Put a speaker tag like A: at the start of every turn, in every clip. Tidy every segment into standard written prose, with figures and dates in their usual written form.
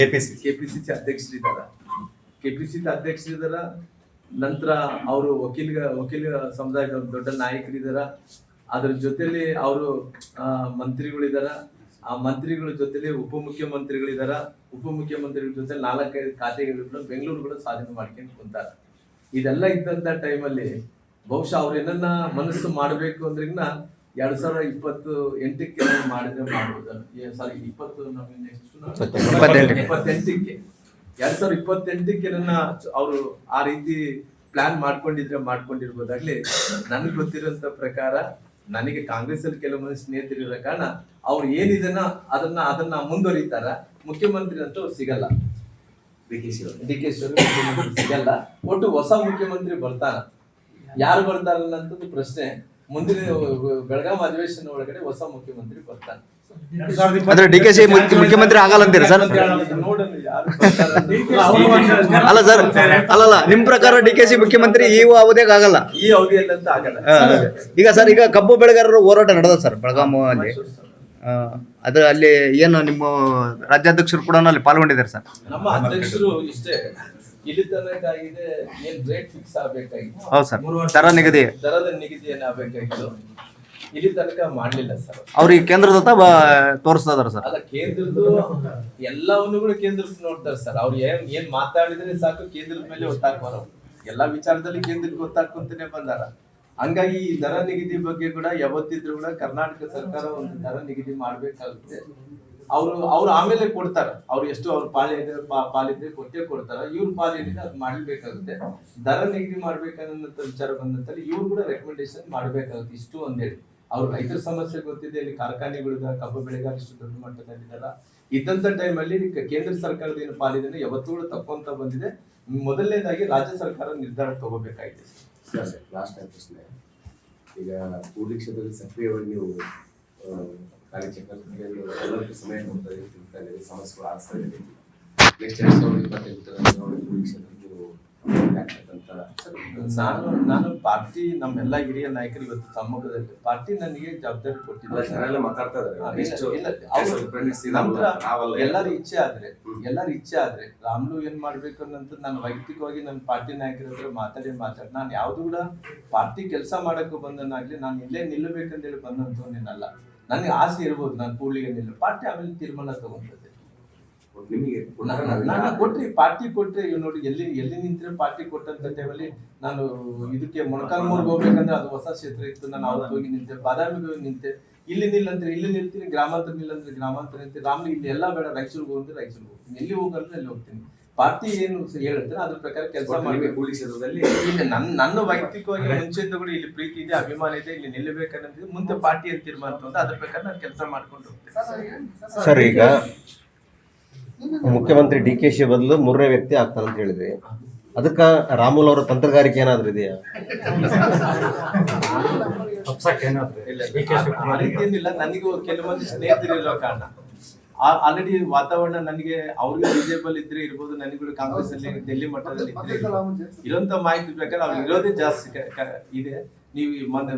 A: KPCC ಅಧ್ಯಕ್ಷರಿದ್ದಾರ. ನಂತರ ಅವರು ವಕೀಲ ಸಮುದಾಯದ ದೊಡ್ಡ ನಾಯಕರಿದ್ದಾರ. ಅದ್ರ ಜೊತೆಲಿ ಅವರು ಮಂತ್ರಿಗಳಿದಾರ. ಆ ಮಂತ್ರಿಗಳ ಜೊತೆಲಿ ಉಪಮುಖ್ಯಮಂತ್ರಿಗಳಿದಾರ. ಉಪಮುಖ್ಯಮಂತ್ರಿಗಳ ಜೊತೆ 4-5 ಖಾತೆಗಳು ಬೆಂಗಳೂರು ಕೂಡ ಸ್ವಾಧೀನ ಮಾಡ್ಕೊಂಡು ಕುಂತಾರ. ಇದೆಲ್ಲ ಇದ್ದಂತ ಟೈಮಲ್ಲಿ ಬಹುಶಃ ಅವ್ರು ಏನನ್ನ ಮನಸ್ಸು ಮಾಡಬೇಕು ಅಂದ್ರಿಗಿನ 2028ಕ್ಕೆ ಮಾಡಿದ್ರೆ ಮಾಡ್ಬೋದು. ಸಾರಿ 2028ಕ್ಕೆ ಅವರು ಆ ರೀತಿ ಪ್ಲಾನ್ ಮಾಡ್ಕೊಂಡಿರ್ಬೋದಾಗ್ಲಿ. ನನ್ಗೆ ಗೊತ್ತಿರೋಂತ ಪ್ರಕಾರ ನನಗೆ ಕಾಂಗ್ರೆಸ್ ಅಲ್ಲಿ ಕೆಲವು ಮಂದಿ ಸ್ನೇಹಿತರಿರೋ ಕಾರಣ ಅವ್ರು ಏನಿದೆನ ಅದನ್ನ ಮುಂದುವರಿತಾರ. ಮುಖ್ಯಮಂತ್ರಿ ಅಂತೂ ಸಿಗಲ್ಲ, ಡಿ ಕೆ ಶಿವಕುಮಾರ್ ಸಿಗಲ್ಲ. ಒಟ್ಟು ಹೊಸ ಮುಖ್ಯಮಂತ್ರಿ ಬರ್ತಾನ. ಯಾರು ಬರ್ತಾರಲ್ಲ ಅಂತದ್ದು ಪ್ರಶ್ನೆ. ಮುಂದಿನ ಬೆಳಗಾವಿ ಅಧಿವೇಶನ ಒಳಗಡೆ ಹೊಸ ಮುಖ್ಯಮಂತ್ರಿ ಬರ್ತಾನೆ.
B: ಅಂದ್ರೆ ಡಿ ಕೆ ಶಿ ಮುಖ್ಯಮಂತ್ರಿ ಆಗಲ್ಲ ಅಂತೀರಿ ಸರ್? ಅಲ್ಲ ಸರ್, ಅಲ್ಲಲ್ಲ, ನಿಮ್ ಪ್ರಕಾರ ಡಿ ಕೆ ಶಿ ಮುಖ್ಯಮಂತ್ರಿ ಈ ಅವಧಿಯಾಗ ಆಗಲ್ಲ?
A: ಈ ಅವಧಿಯಲ್ಲಿ ಅಂತ ಆಗಲ್ಲ.
B: ಈಗ ಸರ್, ಈಗ ಕಬ್ಬು ಬೆಳೆಗಾರರು ಹೋರಾಟ ನಡೆದ ಸರ್ ಬೆಳಗಾವಿ ಅದು ಅಲ್ಲಿ ಏನು ನಿಮ್ಮ ರಾಜ್ಯಾಧ್ಯಕ್ಷರು ಕೂಡ ಅಲ್ಲಿ ಪಾಲ್ಗೊಂಡಿದ್ದಾರೆ ಸರ್?
A: ನಮ್ಮ ಅಧ್ಯಕ್ಷರು ಇಷ್ಟೇ, ಇಲ್ಲಿ ತನಕ ಆಗಿದೆ ಏನ್ ರೇಟ್ ಫಿಕ್ಸ್ ಆಗ್ಬೇಕಾಗಿತ್ತು.
B: ಹೌದು ಸರ್, ದರದ ನಿಗದಿ
A: ಏನಾಗಬೇಕಾಗಿತ್ತು, ಇಲ್ಲಿ ತನಕ ಮಾಡ್ಲಿಲ್ಲ ಸರ್.
B: ಅವ್ರಿಗೆ ಕೇಂದ್ರದ ತೋರಿಸ್ತಾರ ಸರ್?
A: ಅಲ್ಲ, ಕೇಂದ್ರದ್ದು ಎಲ್ಲವನ್ನು ಕೂಡ ಕೇಂದ್ರಕ್ಕೆ ನೋಡ್ತಾರೆ ಸರ್. ಅವ್ರು ಏನ್ ಮಾತಾಡಿದ್ರೆ ಸಾಕು ಕೇಂದ್ರದ ಮೇಲೆ ಒತ್ತಾಕ್ಬಾರ. ಎಲ್ಲಾ ವಿಚಾರದಲ್ಲಿ ಕೇಂದ್ರಕ್ಕೆ ಒತ್ತಾಕೊಂತಾನೆ ಬಂದಾರ. ಹಂಗಾಗಿ ಈ ದರ ನಿಗದಿ ಬಗ್ಗೆ ಕೂಡ ಯಾವತ್ತಿದ್ರು ಕೂಡ ಕರ್ನಾಟಕ ಸರ್ಕಾರ ಒಂದು ದರ ನಿಗದಿ ಮಾಡ್ಬೇಕಾಗುತ್ತೆ. ಅವ್ರು ಆಮೇಲೆ ಕೊಡ್ತಾರ. ಅವ್ರು ಎಷ್ಟು ಅವ್ರ ಪಾಲಿದ್ರೆ ಕೊಟ್ಟೆ ಕೊಡ್ತಾರ. ಇವ್ರ ಪಾಲಿದ್ರೆ ಅದು ಮಾಡ್ಬೇಕಾಗುತ್ತೆ. ದರ ನಿಗದಿ ಮಾಡ್ಬೇಕನ್ನೋ ವಿಚಾರ ಬಂದಂತಲ್ಲಿ ಇವ್ರು ಕೂಡ ರೆಕಮೆಂಡೇಶನ್ ಮಾಡ್ಬೇಕಾಗುತ್ತೆ. ಇಷ್ಟು ಒಂದೇಳಿ ಅವ್ರು ರೈತರ ಸಮಸ್ಯೆ ಗೊತ್ತಿದೆ. ಇಲ್ಲಿ ಕಾರ್ಖಾನೆಗಳಿದ ಕಬ್ಬು ಬೆಳೆಗಾರ ಇಷ್ಟು ದೊಡ್ಡ ಮಟ್ಟದಲ್ಲಿದ್ದಾರ. ಇದ್ದಂತ ಟೈಮಲ್ಲಿ ಕೇಂದ್ರ ಸರ್ಕಾರದ ಏನು ಪಾಲಿದೆ ಯಾವತ್ತೂ ಕೂಡ ತಕ್ಕೊಂತ ಬಂದಿದೆ. ಮೊದಲನೇದಾಗಿ ರಾಜ್ಯ ಸರ್ಕಾರ ನಿರ್ಧಾರ ತಗೋಬೇಕಾಗಿದೆ.
C: ಲಾಸ್ಟ್ ಟೈಮ್ ಪ್ರಶ್ನೆ, ಈಗ ಕೂಡ್ಲಿ ಕ್ಷೇತ್ರದಲ್ಲಿ ಸಕ್ರಿಯವಾಗಿ ನೀವು ಎಲ್ಲರಿಗೂ ಸಮಯ ಕೊಡ್ತಾ ಇದ್ದೀರಿ, ಸಮಸ್ಯೆಗಳು ಆಗ್ತಾ ಇದೆ. ನೆಕ್ಸ್ಟ್ 2028 ಕೂಡ್ಲಿ ಕ್ಷೇತ್ರಕ್ಕೆ ನೀವು
A: ನಾನು ಪಾರ್ಟಿ ನಮ್ಮೆಲ್ಲ ಹಿರಿಯ ನಾಯಕರು ಇವತ್ತು ಸಮ್ಮುಖದಲ್ಲಿ ಪಾರ್ಟಿ ನನಗೆ ಜವಾಬ್ದಾರಿ ಕೊಟ್ಟಿದ್ದಾರೆ. ಎಲ್ಲರ ಇಚ್ಛೆ ಆದ್ರೆ ರಾಮ್ಲು ಏನ್ ಮಾಡ್ಬೇಕು ಅನ್ನೋದು ನಾನು ವೈಯಕ್ತಿಕವಾಗಿ ನನ್ನ ಪಾರ್ಟಿ ನಾಯಕರ ಹತ್ರ ಮಾತಾಡಿ ನಾನು ಯಾವ್ದು ಕೂಡ ಪಾರ್ಟಿ ಕೆಲಸ ಮಾಡಕ್ಕೂ ಬಂದನಾಗ್ಲಿ, ನಾನು ಇಲ್ಲೇ ನಿಲ್ಲಬೇಕಂತೇಳಿ ಬಂದಂತವನೇನಲ್ಲ. ನನಗೆ ಆಸೆ ಇರ್ಬೋದು ನಾನು ಕೂಡ್ಲಿಗೆ ನಿಲ್ಲ, ಪಾರ್ಟಿ ಆಮೇಲೆ ತೀರ್ಮಾನ ತಗೊಂತದೆ. ನಾನು ಕೊಟ್ರಿ ಪಾರ್ಟಿ ಕೊಟ್ರೆ ಇವ್ ನೋಡಿ, ಎಲ್ಲಿ ನಿಂತ್ರೆ ಪಾರ್ಟಿ ಕೊಟ್ಟಂತ ಟೈಮಲ್ಲಿ ನಾನು ಇದಕ್ಕೆ ಮೊಳಕಾಲ್ಮೂರ್ಗೆ ಹೋಗ್ಬೇಕಂದ್ರೆ ಅದು ಹೊಸ ಕ್ಷೇತ್ರ ಇತ್ತು. ನಾನು ಅವತ್ತು ಹೋಗಿ ನಿಂತೆ, ಬಾದಾಮಿಗೆ ಹೋಗಿ ನಿಂತೆ. ಇಲ್ಲಿ ನಿಲ್ಲಂದ್ರೆ ಇಲ್ಲಿ ನಿಲ್ತೀನಿ, ಗ್ರಾಮಾಂತರ ನಿಲ್ಲಂದ್ರೆ ಗ್ರಾಮಾಂತರ ನಿಲ್ತೀನಿ. ರಾಮ್ಲಿ ಇಲ್ಲಿ ಎಲ್ಲ ಬೇಡ, ರಾಯಚೂರ್ಗೆ ಹೋದ್ರೆ ರಾಯಚೂರ್ಗೆ ಹೋಗ್ತೀನಿ, ಎಲ್ಲಿ ಹೋಗಂದ್ರೆ ಅಲ್ಲಿ ಹೋಗ್ತೀನಿ. ಪಾರ್ಟಿ ಏನು ಹೇಳ್ತಾರೆ ಅದ್ರ ಪ್ರಕಾರ ಕೆಲಸ ಮಾಡ್ಬೇಕು. ಕೂಡ್ಲಿ ಕ್ಷೇತ್ರದಲ್ಲಿ ಇಲ್ಲಿ ನನ್ನ ವೈಯಕ್ತಿಕವಾಗಿ ಮುಂಚೆಯಿಂದ ಕೂಡ ಇಲ್ಲಿ ಪ್ರೀತಿ ಇದೆ, ಅಭಿಮಾನ ಇದೆ, ಇಲ್ಲಿ ನಿಲ್ಲಬೇಕನ್ನೋದು ಮುಂದೆ ಪಾರ್ಟಿ ಅಂತ ತೀರ್ಮಾನ ಅಂತ ಅದ್ರ ಪ್ರಕಾರ ನಾನು ಕೆಲಸ ಮಾಡ್ಕೊಂಡು ಹೋಗ್ತೇನೆ
D: ಸರ್. ಈಗ ಮುಖ್ಯಮಂತ್ರಿ ಡಿ ಕೆ ಶಿ ಬದಲು 3ನೇ ವ್ಯಕ್ತಿ ಆಗ್ತಾರಂತ ಹೇಳಿದ್ರಿ, ಅದಕ್ಕ ರಾಮುಲ್ ಅವರ ತಂತ್ರಗಾರಿಕೆ ಏನಾದ್ರು ಇದೆಯಾ?
A: ಆ ರೀತಿ ಏನಿಲ್ಲ. ನನಗೂ ಕೆಲವೊಂದು ಸ್ನೇಹಿತರಿರೋ ಕಾರಣ ಆಲ್ರೆಡಿ ವಾತಾವರಣ ನನಗೆ ಅವ್ರಿಗೆ ವಿಜೇಬಲ್ ಇದ್ರೆ ಇರ್ಬೋದು, ನನಗೂ ಕಾಂಗ್ರೆಸ್ ಅಲ್ಲಿ ಡೆಲ್ಲಿ ಮಟ್ಟದಲ್ಲಿ ಇದ್ರೆ ಇರೋಂತ ಮಾಹಿತಿ ಪ್ರಕಾರ ಅವ್ರು ಇರೋದೇ ಜಾಸ್ತಿ ಇದೆ. ನೀವು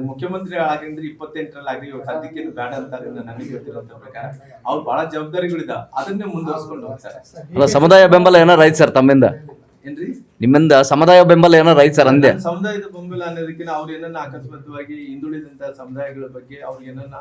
A: ಮುಖ್ಯಮಂತ್ರಿ ಆಗಿದ್ರೆ 28ರಲ್ಲಿ ಆಗ್ಲಿ, ಸದ್ಯಕ್ಕೇನು ಬೇಡ ಅಂತಾರೆ. ನನಗೆ ಗೊತ್ತಿರೋಂತ ಪ್ರಕಾರ ಅವ್ರು ಬಹಳ ಜವಾಬ್ದಾರಿಗಳಿದ, ಅದನ್ನೇ ಮುಂದುವರ್ಸ್ಕೊಂಡು ಹೋಗ್ತಾರೆ.
B: ಸಮುದಾಯ ಬೆಂಬಲ ಏನಾರ ಐತ್ ಸರ್ ತಮ್ಮಿಂದ?
A: ಏನ್ರಿ
B: ನಿಮ್ಮಿಂದ ಸಮುದಾಯ ಬೆಂಬಲ ಏನಾರ ಐತ್ ಸರ್ ಅಂದೆ?
A: ಸಮುದಾಯದ ಬೆಂಬಲ ಅನ್ನೋದಕ್ಕಿಂತ ಅವ್ರು ಏನನ್ನ ಅಕಸ್ಮಾತ್ವಾಗಿ ಹಿಂದುಳಿದಂತ ಸಮುದಾಯಗಳ ಬಗ್ಗೆ ಅವ್ರು ಏನನ್ನ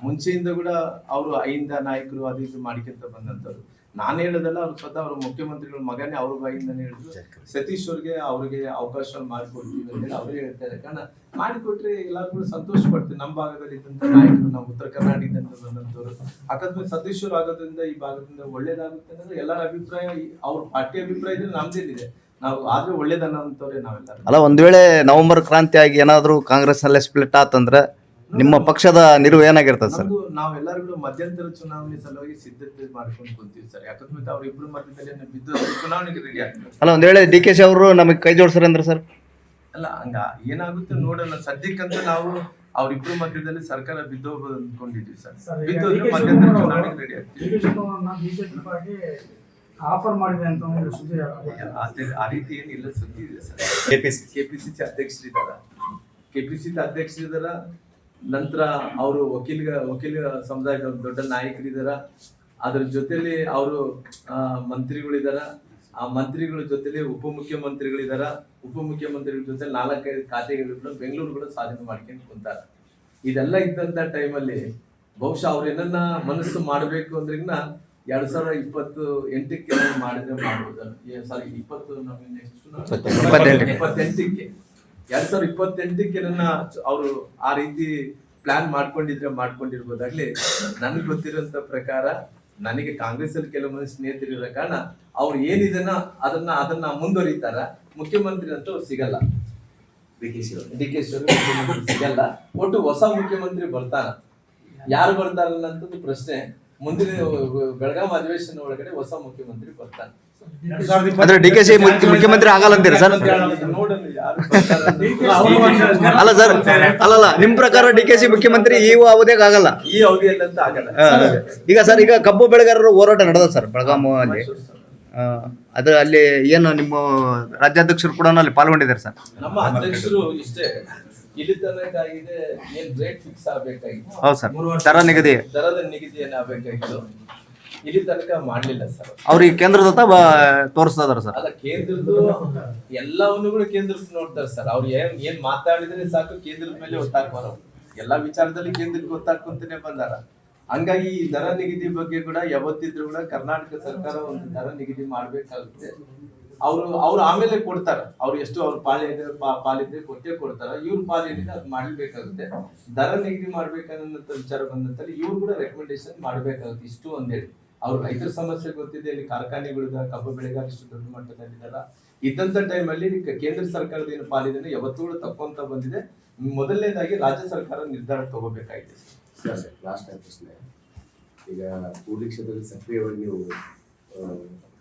A: ಮುಂಚೆಯಿಂದ ಕೂಡ ಅವರು ಅಹಿಂದ ನಾಯಕರು ಅದು ಇದು ಮಾಡಿಕೊಂತ ಬಂದಂತವ್ರು. ನಾನು ಹೇಳೋದಲ್ಲ, ಅವ್ರು ಸ್ವತಃ ಅವ್ರ ಮುಖ್ಯಮಂತ್ರಿಗಳ ಮಗನೇ ಅವ್ರ ಬಾಯಿಂದಾನೆ ಹೇಳಿದ್ರು, ಸತೀಶ್ ಅವ್ರಿಗೆ ಅವಕಾಶ ಮಾಡಿಕೊಡ್ತೀವಿ ಅಂತ ಅವ್ರು ಹೇಳ್ತಾರೆ. ಕಾರಣ ಮಾಡಿಕೊಟ್ರೆ ಎಲ್ಲರೂ ಕೂಡ ಸಂತೋಷ ಪಡ್ತೀವಿ. ನಮ್ಮ ಭಾಗದಲ್ಲಿ ಇದ್ದಂತ ನಾಯಕರು, ನಮ್ಮ ಉತ್ತರ ಕರ್ನಾಟಕದಿಂದ ಬಂದಂತವ್ರು ಅಕಸ್ಮಾತ್ ಸತೀಶ್ ಆಗೋದ್ರಿಂದ ಈ ಭಾಗದಿಂದ ಒಳ್ಳೇದಾಗುತ್ತೆ ಅನ್ನೋದು ಎಲ್ಲರ ಅಭಿಪ್ರಾಯ. ಅವ್ರ ಪಾರ್ಟಿ ಅಭಿಪ್ರಾಯ ಇದ್ರೆ ನಮ್ದೇನಿದೆ, ನಾವು ಆದ್ರೆ ಒಳ್ಳೇದನ್ನೋಂಥವ್ರೆ ನಾವೆಲ್ಲ.
B: ಅಲ್ಲ, ಒಂದ್ ವೇಳೆ ನವೆಂಬರ್ ಕ್ರಾಂತಿ ಆಗಿ ಏನಾದ್ರು ಕಾಂಗ್ರೆಸ್ ನಲ್ಲೇ ಸ್ಪ್ಲಿಟ್ ಆತಂದ್ರೆ ನಿಮ್ಮ ಪಕ್ಷದ ನಿಲುವು ಏನಾಗಿರ್ತದೆ ಸರ್?
A: ನಾವೆಲ್ಲರೂ ಮಧ್ಯಂತರ ಚುನಾವಣೆ ಸಲುವಾಗಿ ಸಿದ್ಧತೆ ಮಾಡ್ಕೊಂಡು ಕುಂತೀವಿ ಸರ್. ಯಾಕಂದ್ರೆ ಅವ್ರಿಬ್ರು ಮಧ್ಯದಲ್ಲಿ ಬಿದ್ದು ಚುನಾವಣೆಗೆ ರೆಡಿ ಆಗ್ತದೆ.
B: ಅಲ್ಲ, ಒಂದ್ ವೇಳೆ ಡಿ ಕೆ ಶಿ ಅವರು ನಮಗೆ ಕೈ ಜೋಡಿಸ್ತಾರೆ ಅಂದ್ರೆ ಸರ್?
A: ಅಲ್ಲ, ಹಂಗ ಏನಾಗುತ್ತೆ ನೋಡೋಣ. ಸದ್ಯಕ್ಕಂತ ನಾವು ಅವ್ರಿಬ್ರು ಮಧ್ಯದಲ್ಲಿ ಸರ್ಕಾರ ಬಿದ್ದೋಗ್ಬೋದು ಅಂದ್ಕೊಂಡಿದ್ವಿ ಸರ್. ಬಿದ್ದೋದ್ರೆ ಮಧ್ಯಂತರ ಚುನಾವಣೆಗೆ ರೆಡಿ ಆಗ್ತೀವಿ.
E: ಆಫರ್ ಮಾಡಿದೆ ಅಂತ
A: ಆ ರೀತಿ ಏನಿಲ್ಲ, ಸುದ್ದಿ ಇದೆ ಸರ್. ಕೆಪಿಸಿಸಿ ಅಧ್ಯಕ್ಷರಿದ್ದಾರ. ನಂತರ ಅವರು ವಕೀಲ ಸಮುದಾಯದ ದೊಡ್ಡ ನಾಯಕರಿದ್ದಾರ. ಅದ್ರ ಜೊತೆಲಿ ಅವರು ಮಂತ್ರಿಗಳಿದಾರ, ಆ ಮಂತ್ರಿಗಳ ಜೊತೆಲಿ ಉಪಮುಖ್ಯಮಂತ್ರಿಗಳಿದಾರ, ಉಪಮುಖ್ಯಮಂತ್ರಿಗಳ ಜೊತೆ 4-5 ಖಾತೆಗಳು ಬೆಂಗಳೂರು ಕೂಡ ಸಾಧನೆ ಮಾಡ್ಕೊಂಡು ಕುಂತಾರ. ಇದೆಲ್ಲ ಇದ್ದಂತ ಟೈಮಲ್ಲಿ ಬಹುಶಃ ಅವ್ರು ಏನನ್ನ ಮನಸ್ಸು ಮಾಡಬೇಕು ಅಂದ್ರಿಗಿನ 2028ಕ್ಕೆ ಮಾಡಿದ್ರೆ ಮಾಡ್ಬೋದು. ಸಾರಿ 2028ಕ್ಕೆ 2028ಕ್ಕೆ ಅವರು ಆ ರೀತಿ ಪ್ಲಾನ್ ಮಾಡ್ಕೊಂಡಿರ್ಬೋದಾಗ್ಲಿ. ನನಗೆ ಗೊತ್ತಿರೋಂತ ಪ್ರಕಾರ ನನಗೆ ಕಾಂಗ್ರೆಸ್ ಅಲ್ಲಿ ಕೆಲವು ಮಂದಿ ಸ್ನೇಹಿತರಿರೋ ಕಾರಣ ಅವ್ರು ಏನಿದೆನ ಅದನ್ನ ಮುಂದುವರಿತಾರ. ಮುಖ್ಯಮಂತ್ರಿ ಅಂತೂ ಸಿಗಲ್ಲ, ಡಿ ಕೆ ಶಿವಕುಮಾರ್ ಸಿಗಲ್ಲ. ಒಟ್ಟು ಹೊಸ ಮುಖ್ಯಮಂತ್ರಿ ಬರ್ತಾನ. ಯಾರು ಬರ್ತಾರಲ್ಲ ಅಂತದ್ದು ಪ್ರಶ್ನೆ. ಮುಂದಿನ ಬೆಳಗಾವಿ ಅಧಿವೇಶನ ಒಳಗಡೆ ಹೊಸ ಮುಖ್ಯಮಂತ್ರಿ ಬರ್ತಾನೆ.
B: ಅಂದ್ರೆ ಡಿ ಕೆ ಶಿ ಮುಖ್ಯಮಂತ್ರಿ ಆಗಲ್ಲ ಅಂತೀರಿ ಸರ್? ಅಲ್ಲ ಸರ್, ಅಲ್ಲಲ್ಲ, ನಿಮ್ ಪ್ರಕಾರ ಡಿ ಕೆ ಶಿ ಮುಖ್ಯಮಂತ್ರಿ ಈ ಅವಧಿಯಾಗ ಆಗಲ್ಲ?
A: ಈ ಅವಧಿಯಲ್ಲಿ ಅಂತ ಆಗಲ್ಲ.
B: ಈಗ ಸರ್, ಈಗ ಕಬ್ಬು ಬೆಳೆಗಾರರು ಹೋರಾಟ ನಡೆದ ಸರ್ ಬೆಳಗಾವಿ. ಅದು ಅಲ್ಲಿ ಏನು ನಿಮ್ಮ ರಾಜ್ಯಾಧ್ಯಕ್ಷರು ಕೂಡ ಅಲ್ಲಿ ಪಾಲ್ಗೊಂಡಿದ್ದಾರೆ ಸರ್?
A: ನಮ್ಮ ಅಧ್ಯಕ್ಷರು ಇಷ್ಟೇ, ಇಲ್ಲಿ ತನಕ ಆಗಿದೆ ಏನ್ ರೇಟ್ ಫಿಕ್ಸ್ ಆಗ್ಬೇಕಾಗಿತ್ತು.
B: ಹೌದು ಸರ್, ದರ ನಿಗದಿ
A: ಏನಾಗಬೇಕಾಗಿತ್ತು, ಇಲ್ಲಿ ತನಕ ಮಾಡ್ಲಿಲ್ಲ ಸರ್.
B: ಅವ್ರಿಗೆ ಕೇಂದ್ರದ ತೋರಿಸ್ತಾ ಸರ್?
A: ಅಲ್ಲ, ಕೇಂದ್ರದ್ದು ಎಲ್ಲವನ್ನು ಕೂಡ ಕೇಂದ್ರಕ್ಕೆ ನೋಡ್ತಾರೆ ಸರ್. ಅವ್ರು ಏನ್ ಮಾತಾಡಿದ್ರೆ ಸಾಕು ಕೇಂದ್ರದ ಮೇಲೆ ಒತ್ತಾಕ್ಬಾರ. ಎಲ್ಲಾ ವಿಚಾರದಲ್ಲಿ ಕೇಂದ್ರಕ್ಕೆ ಒತ್ತಾಕೊಂತಾನೆ ಬಂದಾರ. ಹಂಗಾಗಿ ಈ ದರ ನಿಗದಿ ಬಗ್ಗೆ ಕೂಡ ಯಾವತ್ತಿದ್ರು ಕೂಡ ಕರ್ನಾಟಕ ಸರ್ಕಾರ ಒಂದು ದರ ನಿಗದಿ ಮಾಡ್ಬೇಕಾಗುತ್ತೆ. ಅವ್ರು ಆಮೇಲೆ ಕೊಡ್ತಾರ. ಅವ್ರು ಎಷ್ಟು ಅವ್ರ ಪಾಲಿದ್ರೆ ಕೊಟ್ಟೆ ಕೊಡ್ತಾರ. ಇವ್ರ ಪಾಲಿನಿಂದ ಅದು ಮಾಡ್ಬೇಕಾಗುತ್ತೆ. ದರ ನಿಗದಿ ಮಾಡ್ಬೇಕನ್ನೋ ವಿಚಾರ ಬಂದಂತಲ್ಲಿ ಇವ್ರು ಕೂಡ ರೆಕಮೆಂಡೇಶನ್ ಮಾಡ್ಬೇಕಾಗುತ್ತೆ. ಇಷ್ಟು ಒಂದೇಳಿ ಅವ್ರು ರೈತರ ಸಮಸ್ಯೆ ಗೊತ್ತಿದೆ. ಇಲ್ಲಿ ಕಾರ್ಖಾನೆಗಳಿದ ಕಬ್ಬು ಬೆಳೆಗಾರ ಇಷ್ಟು ದೊಡ್ಡ ಮಟ್ಟದಲ್ಲಿದ್ದಾರ. ಇದ್ದಂತ ಟೈಮಲ್ಲಿ ಕೇಂದ್ರ ಸರ್ಕಾರದ ಏನು ಪಾಲಿದೆ ಯಾವತ್ತೂ ಕೂಡ ತಕ್ಕೊಂತ ಬಂದಿದೆ. ಮೊದಲನೇದಾಗಿ ರಾಜ್ಯ ಸರ್ಕಾರ ನಿರ್ಧಾರ ತಗೋಬೇಕಾಗಿದೆ.
C: ಲಾಸ್ಟ್ ಟೈಮ್ ಪ್ರಶ್ನೆ, ಈಗ ಕೂಡ್ಲಿ ಕ್ಷೇತ್ರದಲ್ಲಿ ಸಕ್ರಿಯವಾಗಿ ನೀವು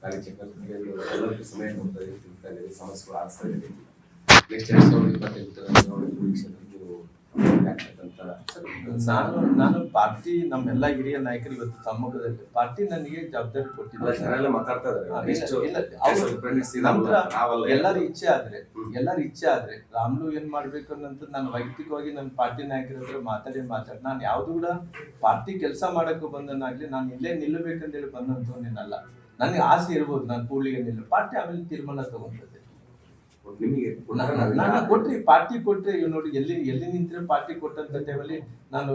C: ಕಾರ್ಯಚಟುವಟಿಕೆಗಳು ಸಮಯ ಕೊಡ್ತಾ ಇದ್ದೀರಿ, ಸಮಸ್ಯೆಗಳು ಆಗ್ತಾ ಇದ್ದೀರಿ. ನೆಕ್ಸ್ಟ್ 2028 ಕೂಡ್ಲಿ ಕ್ಷೇತ್ರದಲ್ಲಿ ನೀವು
A: ನಾನು ಪಾರ್ಟಿ ನಮ್ಮೆಲ್ಲ ಹಿರಿಯ ನಾಯಕರು ಇವತ್ತು ಸಮ್ಮುಖದಲ್ಲಿ ಪಾರ್ಟಿ ನನಗೆ ಜವಾಬ್ದಾರಿ ಕೊಟ್ಟಿದ್ದಾರೆ. ಎಲ್ಲರ ಇಚ್ಛೆ ಆದ್ರೆ ರಾಮ್ಲು ಏನ್ ಮಾಡ್ಬೇಕು ಅನ್ನೋದು ನಾನು ವೈಯಕ್ತಿಕವಾಗಿ ನನ್ನ ಪಾರ್ಟಿ ನಾಯಕರ ಹತ್ರ ಮಾತಾಡಿ ನಾನು ಯಾವ್ದು ಕೂಡ ಪಾರ್ಟಿ ಕೆಲಸ ಮಾಡಕ್ಕೂ ಬಂದನಾಗ್ಲಿ, ನಾನು ಇಲ್ಲೇ ನಿಲ್ಲಬೇಕಂತೇಳಿ ಬಂದಂತವನೇನಲ್ಲ. ನನಗೆ ಆಸೆ ಇರ್ಬೋದು ನಾನು ಕೂಡ್ಲಿಗೆ ನಿಲ್ಲ, ಪಾರ್ಟಿ ಆಮೇಲೆ ತೀರ್ಮಾನ ತಗೊಂತದೆ. ನಾನು ಕೊಟ್ರಿ ಪಾರ್ಟಿ ಕೊಟ್ರೆ ಇವ್ ನೋಡಿ, ಎಲ್ಲಿ ನಿಂತ್ರೆ ಪಾರ್ಟಿ ಕೊಟ್ಟಂತ ಟೈಮಲ್ಲಿ ನಾನು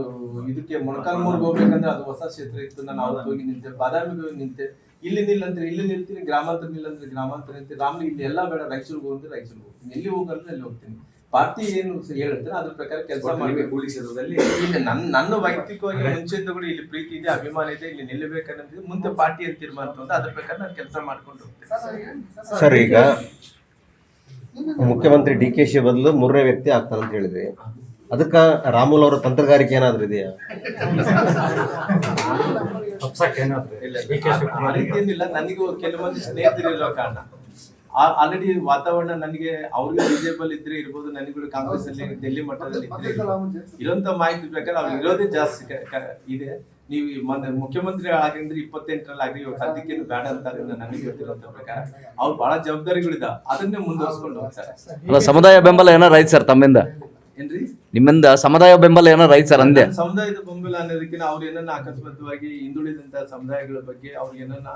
A: ಇದಕ್ಕೆ ಮೊಳಕಾಲ್ಮೂರ್ಗೆ ಹೋಗ್ಬೇಕಂದ್ರೆ ಅದು ಹೊಸ ಕ್ಷೇತ್ರ ಇತ್ತು. ನಾನು ಅವತ್ತು ಹೋಗಿ ನಿಂತೆ, ಬಾದಾಮಿಗೆ ಹೋಗಿ ನಿಂತೆ. ಇಲ್ಲಿ ನಿಲ್ಲಂದ್ರೆ ಇಲ್ಲಿ ನಿಲ್ತೀನಿ, ಗ್ರಾಮಾಂತರ ನಿಲ್ಲಂದ್ರೆ ಗ್ರಾಮಾಂತರ ನಿಲ್ತೀನಿ. ರಾಮ್ಲಿ ಇಲ್ಲಿ ಎಲ್ಲ ಬೇಡ, ರಾಯಚೂರಿಗೆ ಹೋದ್ರೆ ರಾಯಚೂರಿಗೆ ಹೋಗ್ತೀನಿ, ಎಲ್ಲಿ ಹೋಗಂದ್ರೆ ಅಲ್ಲಿ ಹೋಗ್ತೀನಿ. ಪಾರ್ಟಿ ಏನು ಹೇಳ್ತಾರೆ ಅದ್ರ ಪ್ರಕಾರ ಕೆಲಸ ಮಾಡ್ಬೇಕು. ಕೂಡ್ಲಿ ಕ್ಷೇತ್ರದಲ್ಲಿ ಇಲ್ಲಿ ನನ್ನ ವೈಯಕ್ತಿಕವಾಗಿ ಮುಂಚೆಯಿಂದ ಕೂಡ ಇಲ್ಲಿ ಪ್ರೀತಿ ಇದೆ, ಅಭಿಮಾನ ಇದೆ, ಇಲ್ಲಿ ನಿಲ್ಲಬೇಕನ್ನೋದು ಮುಂದೆ ಪಾರ್ಟಿ ಅಂತ ತೀರ್ಮಾನ ಅಂತ ಅದ್ರ ಪ್ರಕಾರ ನಾನು ಕೆಲಸ ಮಾಡ್ಕೊಂಡು ಹೋಗ್ತೀನಿ.
D: ಸರ್, ಈಗ ಮುಖ್ಯಮಂತ್ರಿ ಡಿ ಕೆ ಶಿ ಬದಲು 3ನೇ ವ್ಯಕ್ತಿ ಆಗ್ತಾರಂತ ಹೇಳಿದ್ರಿ. ಅದಕ್ಕ ರಾಮುಲ್ ಅವರ ತಂತ್ರಗಾರಿಕೆ ಏನಾದ್ರು ಇದೆಯಾ?
A: ಆ ರೀತಿ ಏನಿಲ್ಲ. ನನಗೂ ಕೆಲವೊಂದು ಸ್ನೇಹಿತರಿರೋ ಕಾರಣ ಆಲ್ರೆಡಿ ವಾತಾವರಣ ನನಗೆ ಅವ್ರಿಗೆ ವಿಜೇಬಲ್ ಇದ್ರೆ ಇರ್ಬೋದು, ನನಗೂ ಕಾಂಗ್ರೆಸ್ ಅಲ್ಲಿ ಡೆಲ್ಲಿ ಮಟ್ಟದಲ್ಲಿ ಇದ್ರೆ ಇರೋಂತ ಮಾಹಿತಿ ಪ್ರಕಾರ ಅವ್ರು ಇರೋದೇ ಜಾಸ್ತಿ ಇದೆ. ನೀವು ಮುಖ್ಯಮಂತ್ರಿ ಆಗಿದ್ರೆ 28ರಲ್ಲಿ ಆಗ್ಲಿ, ಸದ್ಯಕ್ಕೇನು ಬೇಡ ಅಂತಾರೆ. ನನಗೆ ಗೊತ್ತಿರೋಂತ ಪ್ರಕಾರ ಅವ್ರು ಬಹಳ ಜವಾಬ್ದಾರಿಗಳಿದ, ಅದನ್ನೇ ಮುಂದುವರ್ಸ್ಕೊಂಡು ಹೋಗ್ತಾರೆ.
B: ಸಮುದಾಯ ಬೆಂಬಲ ಏನಾರ ಐತ್ ಸರ್ ತಮ್ಮಿಂದ?
A: ಏನ್ರಿ
B: ನಿಮ್ಮಿಂದ ಸಮುದಾಯ ಬೆಂಬಲ ಏನಾರ ಐತ್ ಸರ್ ಅಂದೆ?
A: ಸಮುದಾಯದ ಬೆಂಬಲ ಅನ್ನೋದಕ್ಕಿಂತ ಅವ್ರು ಏನನ್ನ ಅಕಸ್ಮಾತ್ವಾಗಿ ಹಿಂದುಳಿದಂತ ಸಮುದಾಯಗಳ ಬಗ್ಗೆ ಅವ್ರು ಏನನ್ನ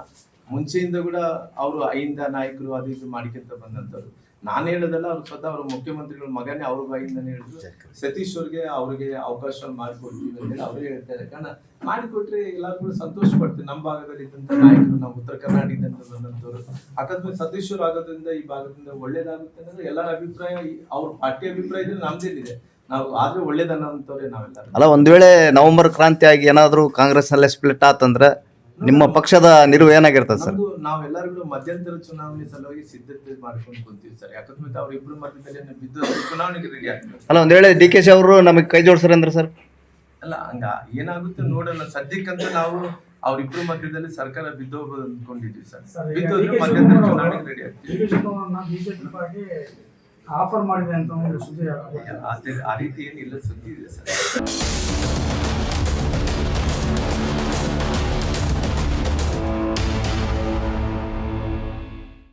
A: ಮುಂಚೆಯಿಂದ ಕೂಡ ಅವರು ಅಹಿಂದ ನಾಯಕರು ಅದು ಇದು ಮಾಡಿಕೊಂತ ಬಂದಂತವ್ರು. ನಾನು ಹೇಳೋದಲ್ಲ, ಅವ್ರು ಸ್ವತಃ ಅವ್ರ ಮುಖ್ಯಮಂತ್ರಿಗಳ ಮಗನೇ ಅವ್ರ ಬಾಯಿಂದಾನೆ ಹೇಳಿದ್ರು, ಸತೀಶ್ ಅವ್ರಿಗೆ ಅವಕಾಶ ಮಾಡಿಕೊಡ್ತೀವಿ ಅಂತ ಅವ್ರು ಹೇಳ್ತಾರೆ. ಕಾರಣ ಮಾಡಿಕೊಟ್ರೆ ಎಲ್ಲಾರು ಕೂಡ ಸಂತೋಷ ಪಡ್ತೀವಿ. ನಮ್ಮ ಭಾಗದಲ್ಲಿ ಇದ್ದಂತ ನಾಯಕರು, ನಾವು ಉತ್ತರ ಕರ್ನಾಟಕದಿಂದ ಬಂದಂತವ್ರು, ಅಕಸ್ಮಾತ್ ಸತೀಶ್ ಆಗೋದ್ರಿಂದ ಈ ಭಾಗದಿಂದ ಒಳ್ಳೇದಾಗುತ್ತೆ ಅನ್ನೋದು ಎಲ್ಲರ ಅಭಿಪ್ರಾಯ. ಅವ್ರ ಪಾರ್ಟಿ ಅಭಿಪ್ರಾಯದಲ್ಲಿ ನಮ್ದೇನಿದೆ, ನಾವು ಆದ್ರೆ ಒಳ್ಳೇದನ್ನೋಂಥವ್ರೆ ನಾವೆಲ್ಲ.
B: ಅಲ್ಲ, ಒಂದ್ ವೇಳೆ ನವೆಂಬರ್ ಕ್ರಾಂತಿ ಆಗಿ ಏನಾದ್ರು ಕಾಂಗ್ರೆಸ್ ನಲ್ಲೇ ಸ್ಪ್ಲಿಟ್ ಆತಂದ್ರೆ ನಿಮ್ಮ ಪಕ್ಷದ ನಿಲುವು ಏನಾಗಿರ್ತದೆ ಸರ್?
A: ನಾವೆಲ್ಲರೂ ಮಧ್ಯಂತರ ಚುನಾವಣೆ ಸಲುವಾಗಿ ಸಿದ್ಧತೆ ಮಾಡ್ಕೊಂಡು ಕುಂತೀವಿ ಸರ್. ಯಾಕಂದ್ರೆ ಅವ್ರಿಬ್ರು ಮಧ್ಯದಲ್ಲಿ ಬಿದ್ದು ಚುನಾವಣೆಗೆ ರೆಡಿ ಆಗ್ತದೆ.
B: ಅಲ್ಲ, ಒಂದ್ ವೇಳೆ ಡಿ ಕೆ ಶಿ ಅವರು ನಮಗೆ ಕೈ ಜೋಡಿಸ್ತಾರೆ ಅಂದ್ರೆ ಸರ್?
A: ಅಲ್ಲ, ಹಂಗ ಏನಾಗುತ್ತೆ ನೋಡೋಣ. ಸದ್ಯಕ್ಕಂತ ನಾವು ಅವ್ರಿಬ್ರು ಮಧ್ಯದಲ್ಲಿ ಸರ್ಕಾರ ಬಿದ್ದೋಗ್ಬೋದು ಅನ್ಕೊಂಡಿದ್ವಿ ಸರ್. ಬಿದ್ದೋದ್ರೆ ಮಧ್ಯಂತರ ಚುನಾವಣೆಗೆ ರೆಡಿ ಆಗ್ತೀವಿ.
E: ಆಫರ್ ಮಾಡಿದೆ ಅಂತ
A: ಆ ರೀತಿ ಏನಿಲ್ಲ, ಸುದ್ದಿ ಇದೆ ಸರ್.